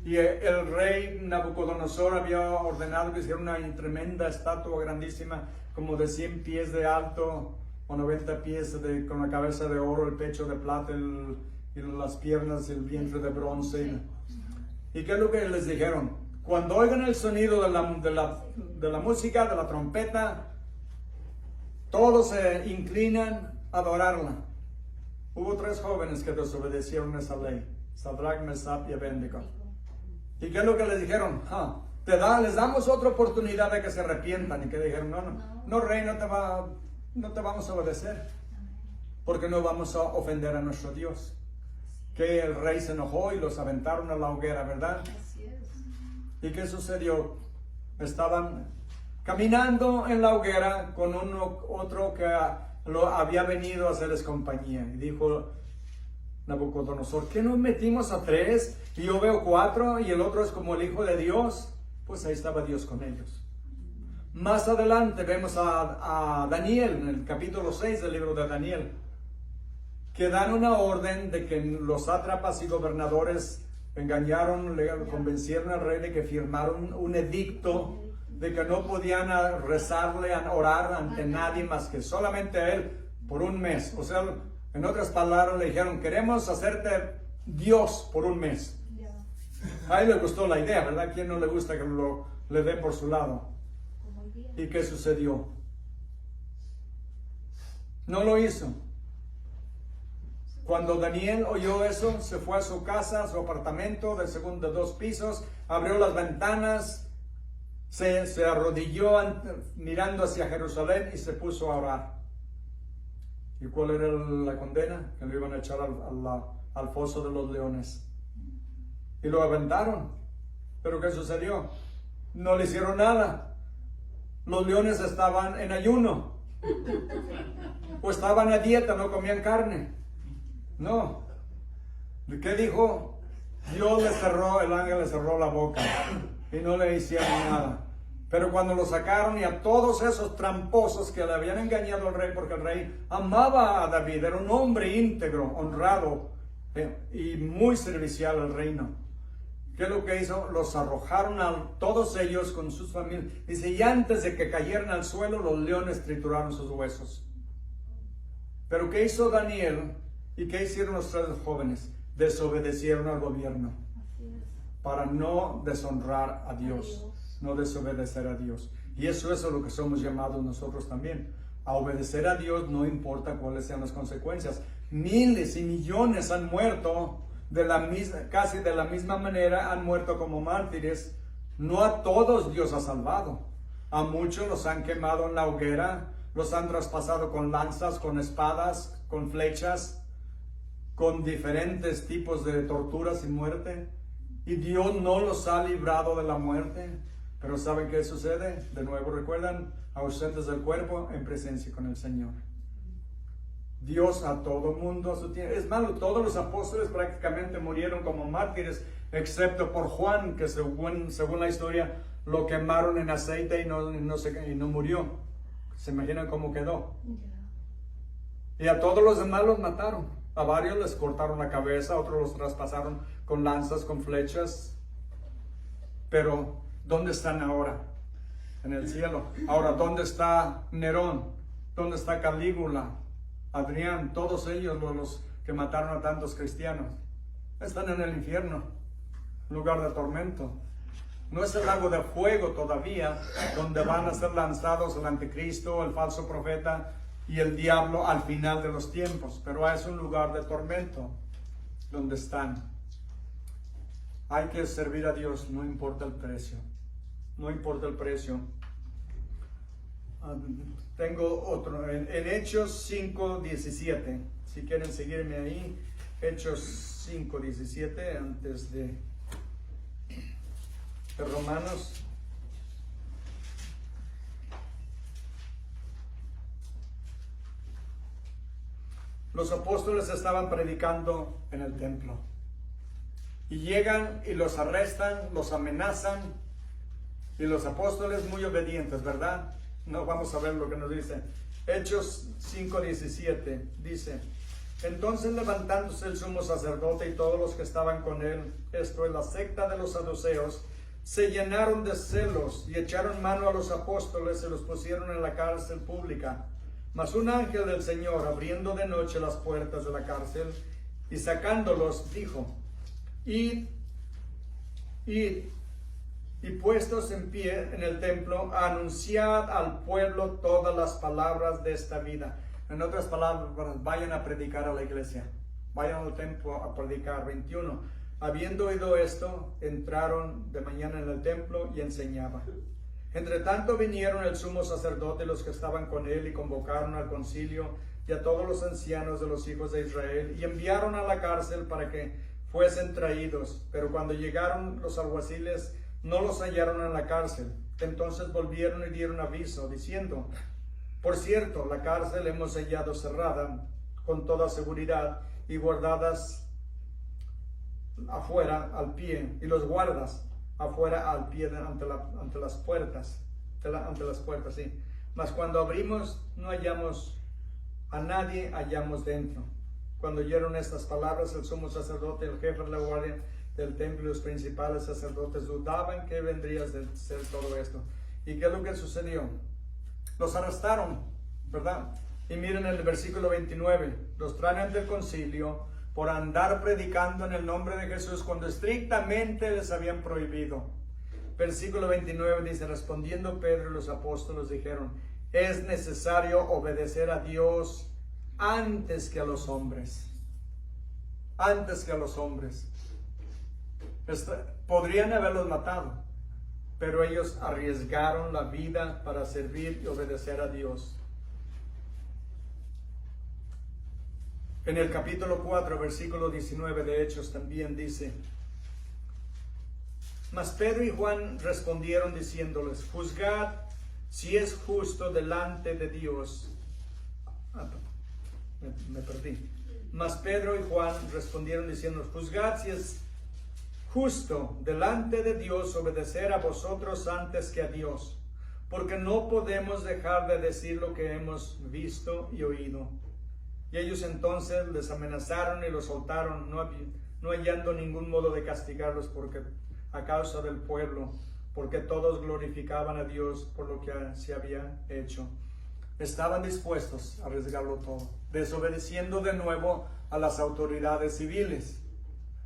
Y el rey Nabucodonosor había ordenado que hicieran una tremenda estatua grandísima, como de 100 pies de alto, o 90 pies, con la cabeza de oro, el pecho de plata, y las piernas y el vientre de bronce. ¿Y qué es lo que les dijeron? Cuando oigan el sonido de la música, de la trompeta, todos se inclinan a adorarla. Hubo tres jóvenes que desobedecieron esa ley, Sadrach, Mesach y Abednego. ¿Y qué es lo que les dijeron? Les damos otra oportunidad de que se arrepientan. Y que dijeron, no, rey, no te vamos a obedecer, porque no vamos a ofender a nuestro Dios. Que el rey se enojó y los aventaron a la hoguera, ¿verdad? ¿Y qué sucedió? Estaban caminando en la hoguera con otro que había venido a hacerles compañía. Y dijo Nabucodonosor, ¿qué nos metimos a 3? Y yo veo 4 y el otro es como el Hijo de Dios. Pues ahí estaba Dios con ellos. Más adelante vemos a Daniel, en el capítulo 6 del libro de Daniel, que dan una orden de que los sátrapas y gobernadores engañaron, le convencieron al rey de que firmaron un edicto de que no podían rezarle, orar ante nadie más que solamente a él por un mes. O sea, en otras palabras le dijeron, queremos hacerte Dios por un mes. A él le gustó la idea, ¿verdad? ¿A quién no le gusta que le den por su lado? ¿Y qué sucedió? No lo hizo. Cuando Daniel oyó eso, se fue a su casa, a su apartamento de 2 pisos, abrió las ventanas, se arrodilló mirando hacia Jerusalén y se puso a orar. ¿Y cuál era la condena? Que lo iban a echar al foso de los leones. Y lo aventaron. ¿Pero qué sucedió? No le hicieron nada. Los leones estaban en ayuno. O estaban a dieta, no comían carne. No. ¿Qué dijo? Dios el ángel le cerró la boca y no le hicieron nada. Pero cuando lo sacaron y a todos esos tramposos que le habían engañado al rey, porque el rey amaba a David, era un hombre íntegro, honrado y muy servicial al reino. ¿Qué es lo que hizo? Los arrojaron a todos ellos con sus familias. Dice, y antes de que cayeran al suelo, los leones trituraron sus huesos. Pero ¿qué hizo Daniel? ¿Y qué hicieron los 3 jóvenes? Desobedecieron al gobierno para no deshonrar a Dios, no desobedecer a Dios. Y eso es a lo que somos llamados nosotros también, a obedecer a Dios, no importa cuáles sean las consecuencias. Miles y millones han muerto casi de la misma manera, han muerto como mártires. No a todos Dios ha salvado. A muchos los han quemado en la hoguera, los han traspasado con lanzas, con espadas, con flechas, con diferentes tipos de torturas y muerte. Y Dios no los ha librado de la muerte. Pero ¿saben qué sucede? De nuevo recuerdan, ausentes del cuerpo, en presencia con el Señor. Dios a todo mundo a su tiempo. Es malo, todos los apóstoles prácticamente murieron como mártires, excepto por Juan, que según la historia lo quemaron en aceite y no murió. ¿Se imaginan cómo quedó? Y a todos los demás los mataron. A varios les cortaron la cabeza, a otros los traspasaron con lanzas, con flechas. Pero ¿dónde están ahora? En el cielo. Ahora, ¿dónde está Nerón? ¿Dónde está Calígula? Adrián, todos ellos los que mataron a tantos cristianos. Están en el infierno, lugar de tormento. No es el lago de fuego todavía, donde van a ser lanzados el anticristo, el falso profeta y el diablo al final de los tiempos. Pero es un lugar de tormento donde están. Hay que servir a Dios, no importa el precio. No importa el precio. Tengo otro, en Hechos 5:17. Si quieren seguirme ahí, Hechos 5:17, antes de Romanos. Los apóstoles estaban predicando en el templo. Y llegan y los arrestan, los amenazan. Y los apóstoles muy obedientes, ¿verdad? No, vamos a ver lo que nos dice. Hechos 5:17 dice: entonces levantándose el sumo sacerdote y todos los que estaban con él, esto es la secta de los saduceos, se llenaron de celos y echaron mano a los apóstoles y los pusieron en la cárcel pública. Mas un ángel del Señor, abriendo de noche las puertas de la cárcel y sacándolos, dijo: id y puestos en pie en el templo, anunciad al pueblo todas las palabras de esta vida. En otras palabras, vayan a predicar a la iglesia. Vayan al templo a predicar. 21. Habiendo oído esto, entraron de mañana en el templo y enseñaban. Entre tanto vinieron el sumo sacerdote y los que estaban con él y convocaron al concilio y a todos los ancianos de los hijos de Israel y enviaron a la cárcel para que fuesen traídos. Pero cuando llegaron los alguaciles, no los hallaron en la cárcel. Entonces volvieron y dieron aviso, diciendo: por cierto, la cárcel hemos hallado cerrada con toda seguridad y guardadas afuera al pie, y los guardas afuera al pie ante las puertas, sí. Mas cuando abrimos no hallamos a nadie, hallamos dentro. Cuando oyeron estas palabras, el sumo sacerdote, el jefe de la guardia del templo y los principales sacerdotes dudaban que vendría de ser todo esto. ¿Y qué es lo que sucedió? Los arrestaron, ¿verdad? Y miren el versículo 29, los traen ante el concilio por andar predicando en el nombre de Jesús cuando estrictamente les habían prohibido. Versículo 29 dice: respondiendo Pedro y los apóstoles dijeron: es necesario obedecer a Dios antes que a los hombres. Antes que a los hombres. Podrían haberlos matado, pero ellos arriesgaron la vida para servir y obedecer a Dios. En el capítulo 4, versículo 19 de Hechos también dice: Mas Pedro y Juan respondieron diciéndoles: Juzgad si es justo delante de Dios. Me perdí. Mas Pedro y Juan respondieron diciendo: Juzgad si es justo delante de Dios obedecer a vosotros antes que a Dios, porque no podemos dejar de decir lo que hemos visto y oído. Y ellos entonces les amenazaron y los soltaron, no hallando ningún modo de castigarlos porque a causa del pueblo, porque todos glorificaban a Dios por lo que se había hecho. Estaban dispuestos a arriesgarlo todo, desobedeciendo de nuevo a las autoridades civiles.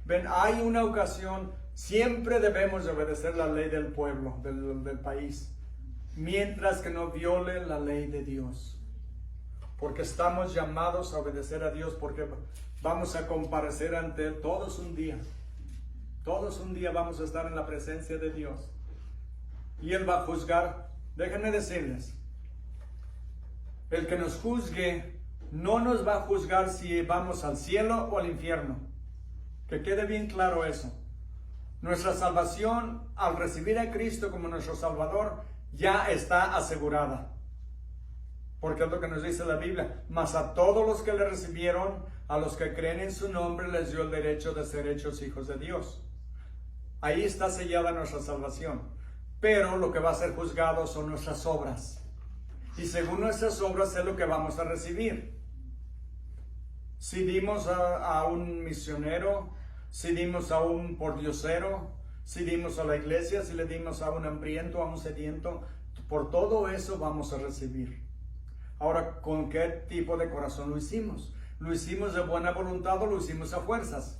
Ven, hay una ocasión, siempre debemos de obedecer la ley del pueblo, del país, mientras que no viole la ley de Dios. Porque estamos llamados a obedecer a Dios, porque vamos a comparecer ante Él todos un día. Todos un día vamos a estar en la presencia de Dios. Y Él va a juzgar. Déjenme decirles, el que nos juzgue no nos va a juzgar si vamos al cielo o al infierno. Que quede bien claro eso. Nuestra salvación, al recibir a Cristo como nuestro Salvador, ya está asegurada. Porque es lo que nos dice la Biblia. Mas a todos los que le recibieron, a los que creen en su nombre, les dio el derecho de ser hechos hijos de Dios. Ahí está sellada nuestra salvación. Pero lo que va a ser juzgado son nuestras obras. Y según nuestras obras es lo que vamos a recibir. Si dimos a un misionero, si dimos a un pordiosero, si dimos a la iglesia, si le dimos a un hambriento, a un sediento, por todo eso vamos a recibir. Ahora, ¿con qué tipo de corazón lo hicimos? ¿Lo hicimos de buena voluntad o lo hicimos a fuerzas?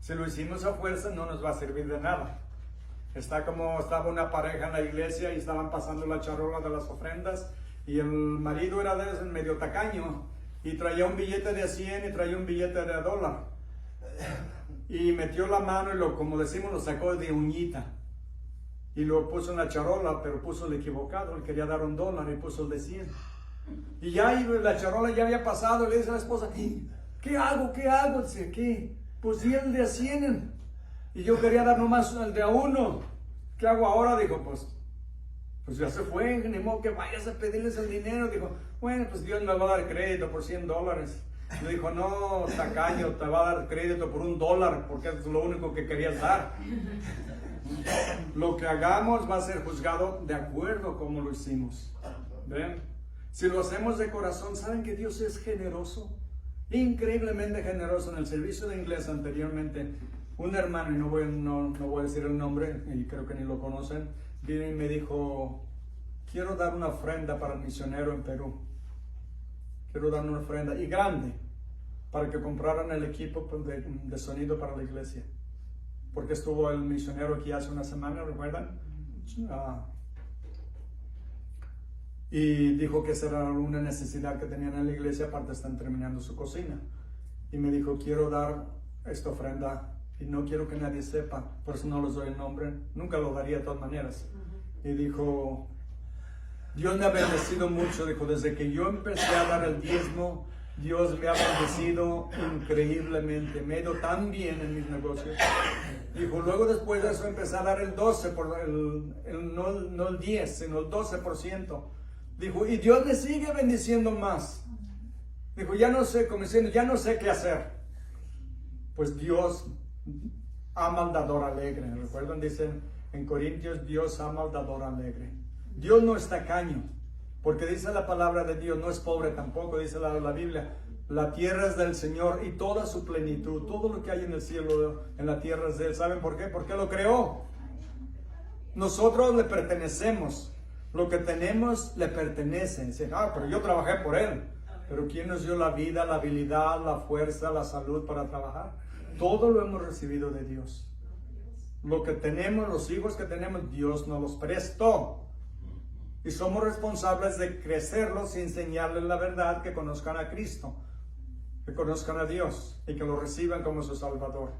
Si lo hicimos a fuerzas no nos va a servir de nada. Estaba una pareja en la iglesia y estaban pasando la charola de las ofrendas y el marido era de medio tacaño y traía un billete de 100 y traía un billete de $1 y metió la mano y como decimos, lo sacó de uñita y lo puso en la charola, pero puso el equivocado. Él quería dar $1 y puso el de 100 y ya la charola ya había pasado. Y le dice a la esposa: ¿qué hago? Dice, ¿qué? Pues di el de 100 y yo quería dar nomás el de 1. ¿Qué hago ahora? Dijo, pues ya se fue, ni modo que vayas a pedirles el dinero. Dijo, bueno, pues Dios me va a dar crédito por $100. Le dijo, no, tacaño, te va a dar crédito por $1 porque es lo único que querías dar. Lo que hagamos va a ser juzgado de acuerdo como lo hicimos. ¿Ven? Si lo hacemos de corazón, ¿saben que Dios es generoso? Increíblemente generoso. En el servicio de inglés anteriormente, un hermano, y no voy a decir el nombre, y creo que ni lo conocen, vino y me dijo: quiero dar una ofrenda para el misionero en Perú. Quiero dar una ofrenda, y grande, para que compraran el equipo de sonido para la iglesia. Porque estuvo el misionero aquí hace una semana, ¿recuerdan? Y dijo que esa era una necesidad que tenían en la iglesia, aparte están terminando su cocina. Y me dijo: quiero dar esta ofrenda y no quiero que nadie sepa, por eso no les doy el nombre, nunca lo daría de todas maneras. Y dijo: Dios me ha bendecido mucho. Dijo, desde que yo empecé a dar el diezmo, Dios me ha bendecido increíblemente, me ha ido tan bien en mis negocios. Dijo, luego después de eso empecé a dar el 12, no el 10, sino el 12%. Dijo, y Dios me sigue bendiciendo más. Dijo, ya no sé, como diciendo, ya no sé qué hacer. Pues Dios ama al dador alegre. ¿Recuerdan? Dicen en Corintios, Dios ama al dador alegre. Dios no es tacaño, porque dice la palabra de Dios, no es pobre tampoco, dice la Biblia. La tierra es del Señor y toda su plenitud, todo lo que hay en el cielo, en la tierra es de Él. ¿Saben por qué? Porque lo creó. Nosotros le pertenecemos. Lo que tenemos le pertenece. Dicen, pero yo trabajé por Él. Pero ¿quién nos dio la vida, la habilidad, la fuerza, la salud para trabajar? Todo lo hemos recibido de Dios. Lo que tenemos, los hijos que tenemos, Dios nos los prestó. Y somos responsables de crecerlos y enseñarles la verdad, que conozcan a Cristo, que conozcan a Dios y que lo reciban como su Salvador.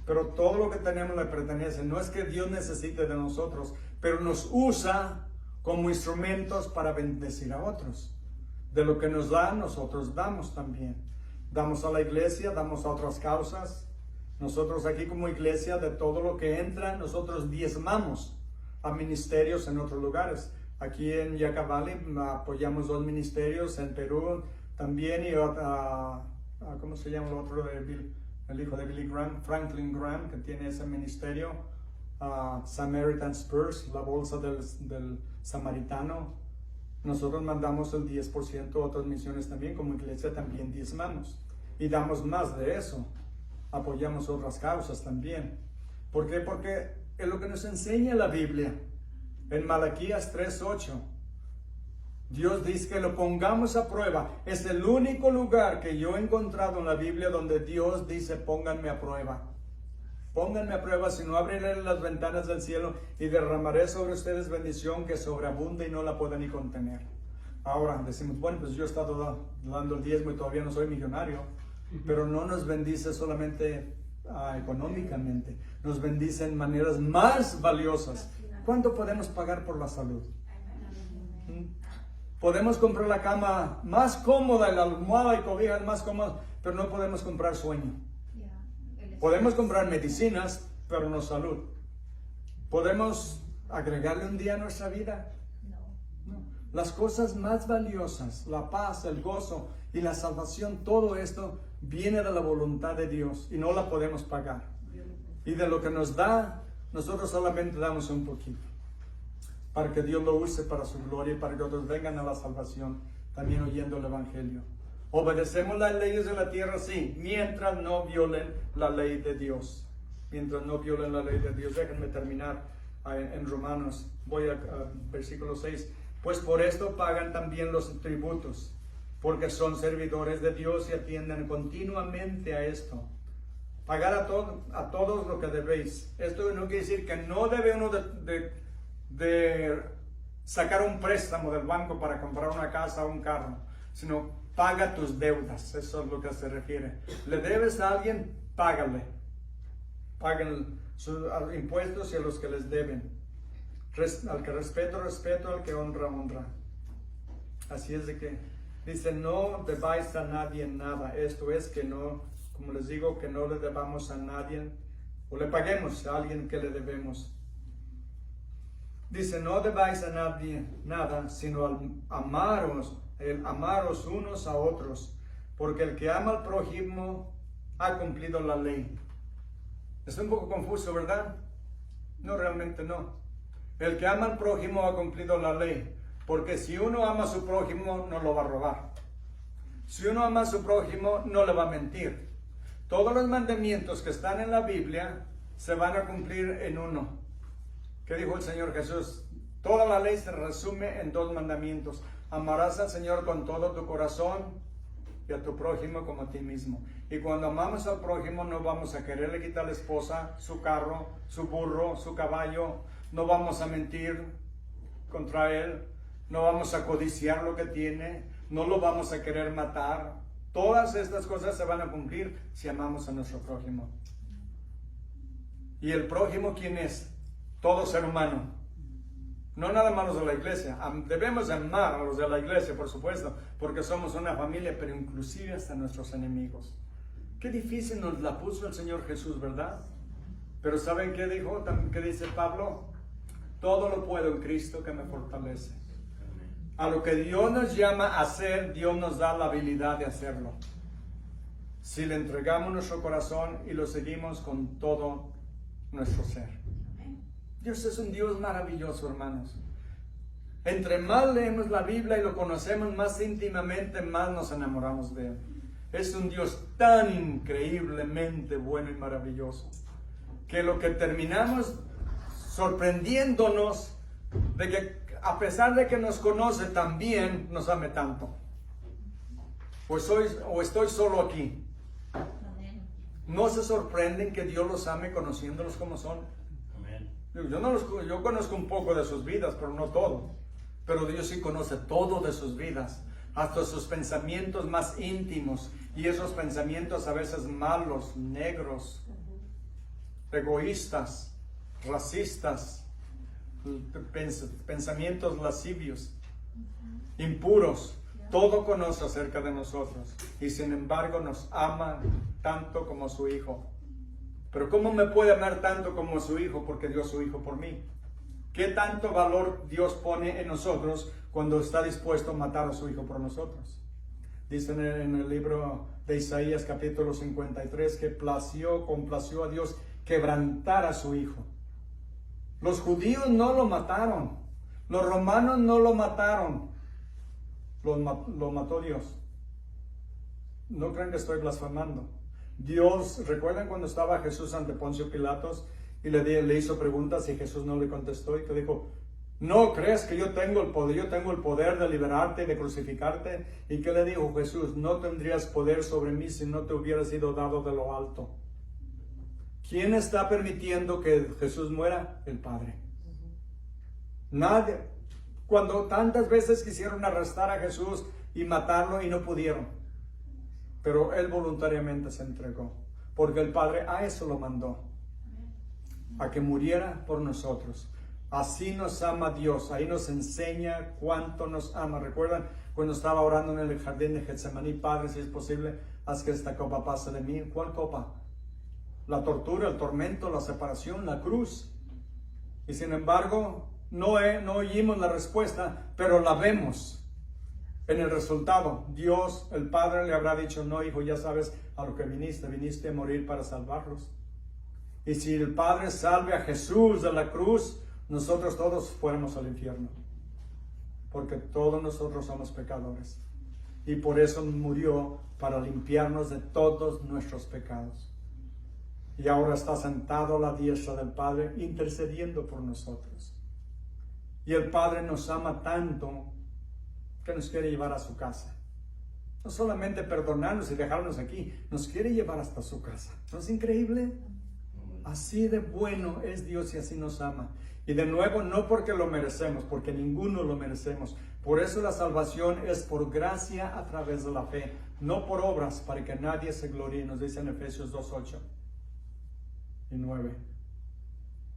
Pero todo lo que tenemos le pertenece. No es que Dios necesite de nosotros, pero nos usa como instrumentos para bendecir a otros. De lo que nos da, nosotros damos también. Damos a la iglesia, damos a otras causas. Nosotros aquí como iglesia, de todo lo que entra, nosotros diezmamos a ministerios en otros lugares. Aquí en Yucca Valley apoyamos 2 ministerios, en Perú también, y ¿cómo se llama el otro? El hijo de Billy Graham, Franklin Graham, que tiene ese ministerio. Samaritan Spurs, la bolsa del samaritano. Nosotros mandamos el 10% a otras misiones también, como iglesia también diezmamos. Y damos más de eso. Apoyamos otras causas también. ¿Por qué? Porque es lo que nos enseña la Biblia. En Malaquías 3:8, Dios dice que lo pongamos a prueba. Es el único lugar que yo he encontrado en la Biblia donde Dios dice: pónganme a prueba. Pónganme a prueba, si no abriré las ventanas del cielo y derramaré sobre ustedes bendición que sobreabunde y no la pueda ni contener. Ahora decimos, bueno, pues yo he estado dando el diezmo y todavía no soy millonario, pero no nos bendice solamente económicamente, nos bendice en maneras más valiosas. ¿Cuánto podemos pagar por la salud? Podemos comprar la cama más cómoda, la almohada y cobijas más cómodas, pero no podemos comprar sueño. Podemos comprar medicinas, pero no salud. ¿Podemos agregarle un día a nuestra vida? No. Las cosas más valiosas, la paz, el gozo y la salvación, todo esto viene de la voluntad de Dios y no la podemos pagar. Y de lo que nos da, nosotros solamente damos un poquito, para que Dios lo use para su gloria y para que otros vengan a la salvación, también oyendo el Evangelio. Obedecemos las leyes de la tierra, sí, mientras no violen la ley de Dios. Mientras no violen la ley de Dios. Déjenme terminar en Romanos. Voy a versículo 6. Pues por esto pagan también los tributos, porque son servidores de Dios y atienden continuamente a esto. Pagar a todos lo que debéis. Esto no quiere decir que no debe uno de sacar un préstamo del banco para comprar una casa o un carro, sino paga tus deudas. Eso es lo que se refiere. Le debes a alguien, págale. Paguen sus impuestos y a los que les deben. Al que respeto, respeto. Al que honra, honra. Así es de que dice: no debáis a nadie nada. Esto es que no, como les digo, que no le debamos a nadie, o le paguemos a alguien que le debemos. Dice: no debáis a nadie nada, sino amaros unos a otros, porque el que ama al prójimo ha cumplido la ley. Es un poco confuso, ¿verdad? No, realmente no. El que ama al prójimo ha cumplido la ley, porque si uno ama a su prójimo, no lo va a robar. Si uno ama a su prójimo, no le va a mentir. Todos los mandamientos que están en la Biblia se van a cumplir en uno. ¿Qué dijo el Señor Jesús? Toda la ley se resume en 2 mandamientos. Amarás al Señor con todo tu corazón y a tu prójimo como a ti mismo. Y cuando amamos al prójimo, no vamos a quererle quitar la esposa, su carro, su burro, su caballo. No vamos a mentir contra él. No vamos a codiciar lo que tiene. No lo vamos a querer matar. Todas estas cosas se van a cumplir si amamos a nuestro prójimo. ¿Y el prójimo quién es? Todo ser humano. No nada más los de la iglesia. Debemos amar a los de la iglesia, por supuesto, porque somos una familia, pero inclusive hasta nuestros enemigos. Qué difícil nos la puso el Señor Jesús, ¿verdad? Pero ¿saben qué dijo? ¿Qué dice Pablo? Todo lo puedo en Cristo que me fortalece. A lo que Dios nos llama a hacer, Dios nos da la habilidad de hacerlo. Si le entregamos nuestro corazón y lo seguimos con todo nuestro ser. Dios es un Dios maravilloso, hermanos. Entre más leemos la Biblia y lo conocemos más íntimamente, más nos enamoramos de Él. Es un Dios tan increíblemente bueno y maravilloso, que lo que terminamos sorprendiéndonos de que a pesar de que nos conoce tan bien, nos ame tanto. O estoy solo aquí. ¿No se sorprenden que Dios los ame conociéndolos como son? Yo conozco un poco de sus vidas, pero no todo. Pero Dios sí conoce todo de sus vidas, hasta sus pensamientos más íntimos. Y esos pensamientos a veces malos, negros, egoístas, racistas, pensamientos lascivios, impuros. todo conoce acerca de nosotros y sin embargo nos ama tanto como su Hijo. Pero ¿cómo me puede amar tanto como su Hijo? Porque dio a su Hijo por mí. ¿Qué tanto valor Dios pone en nosotros cuando está dispuesto a matar a su Hijo por nosotros? Dicen en el libro de Isaías capítulo 53 que complació a Dios quebrantar a su Hijo. Los judíos no lo mataron, los romanos no lo mataron, lo mató Dios. No crean que estoy blasfemando. Dios, ¿recuerdan cuando estaba Jesús ante Poncio Pilatos y le hizo preguntas y Jesús no le contestó? Y que dijo, ¿no crees que yo tengo el poder? Yo tengo el poder de liberarte y de crucificarte. ¿Y qué le dijo Jesús? No tendrías poder sobre mí si no te hubiera sido dado de lo alto. ¿Quién está permitiendo que Jesús muera? El Padre. Nadie. Cuando tantas veces quisieron arrestar a Jesús y matarlo y no pudieron. Pero Él voluntariamente se entregó. Porque el Padre a eso lo mandó. A que muriera por nosotros. Así nos ama Dios. Ahí nos enseña cuánto nos ama. ¿Recuerdan cuando estaba orando en el jardín de Getsemaní? Padre, si es posible, haz que esta copa pase de mí. ¿Cuál copa? La tortura, el tormento, la separación, la cruz. Y sin embargo, no oímos la respuesta, pero la vemos en el resultado. Dios, el Padre, le habrá dicho, no, hijo, ya sabes a lo que viniste a morir para salvarlos. Y si el Padre salve a Jesús de la cruz, nosotros todos fuéramos al infierno. Porque todos nosotros somos pecadores. Y por eso murió, para limpiarnos de todos nuestros pecados. Y ahora está sentado a la diestra del Padre, intercediendo por nosotros. Y el Padre nos ama tanto que nos quiere llevar a su casa. No solamente perdonarnos y dejarnos aquí, nos quiere llevar hasta su casa. ¿No es increíble? Así de bueno es Dios y así nos ama. Y de nuevo, no porque lo merecemos, porque ninguno lo merecemos. Por eso la salvación es por gracia a través de la fe, no por obras, para que nadie se gloríe, nos dice en Efesios 2:8 y 9.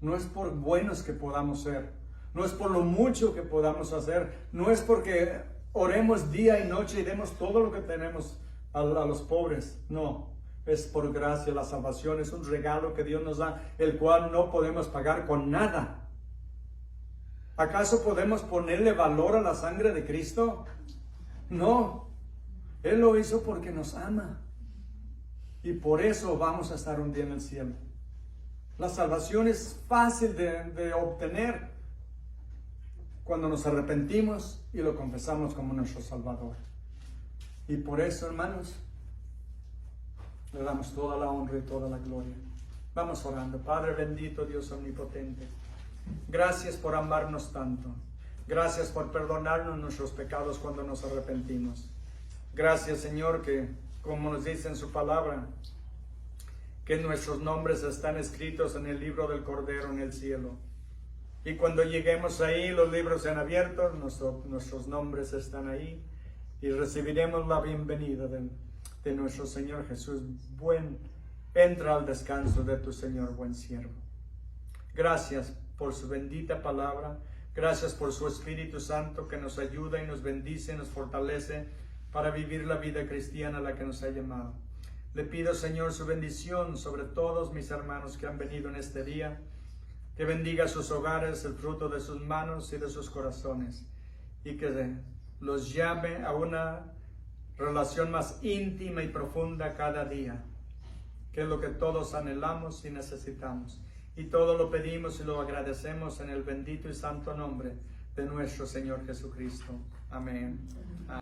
No es por buenos que podamos ser, no es por lo mucho que podamos hacer, no es porque oremos día y noche y demos todo lo que tenemos a los pobres, no. Es por gracia. La salvación es un regalo que Dios nos da, el cual no podemos pagar con nada. ¿Acaso podemos ponerle valor a la sangre de Cristo? No. Él lo hizo porque nos ama. Y por eso vamos a estar un día en el cielo. La salvación es fácil de obtener cuando nos arrepentimos y lo confesamos como nuestro Salvador. Y por eso, hermanos, le damos toda la honra y toda la gloria. Vamos orando. Padre bendito, Dios omnipotente, gracias por amarnos tanto. Gracias por perdonarnos nuestros pecados cuando nos arrepentimos. Gracias, Señor, que como nos dice en su palabra, que nuestros nombres están escritos en el libro del Cordero en el cielo. Y cuando lleguemos ahí, los libros sean abiertos, nuestros nombres están ahí y recibiremos la bienvenida de nuestro Señor Jesús. Entra al descanso de tu Señor, buen siervo. Gracias por su bendita palabra. Gracias por su Espíritu Santo que nos ayuda y nos bendice, nos fortalece para vivir la vida cristiana a la que nos ha llamado. Le pido, Señor, su bendición sobre todos mis hermanos que han venido en este día. Que bendiga sus hogares, el fruto de sus manos y de sus corazones. Y que los llame a una relación más íntima y profunda cada día, que es lo que todos anhelamos y necesitamos. Y todo lo pedimos y lo agradecemos en el bendito y santo nombre de nuestro Señor Jesucristo. Amén.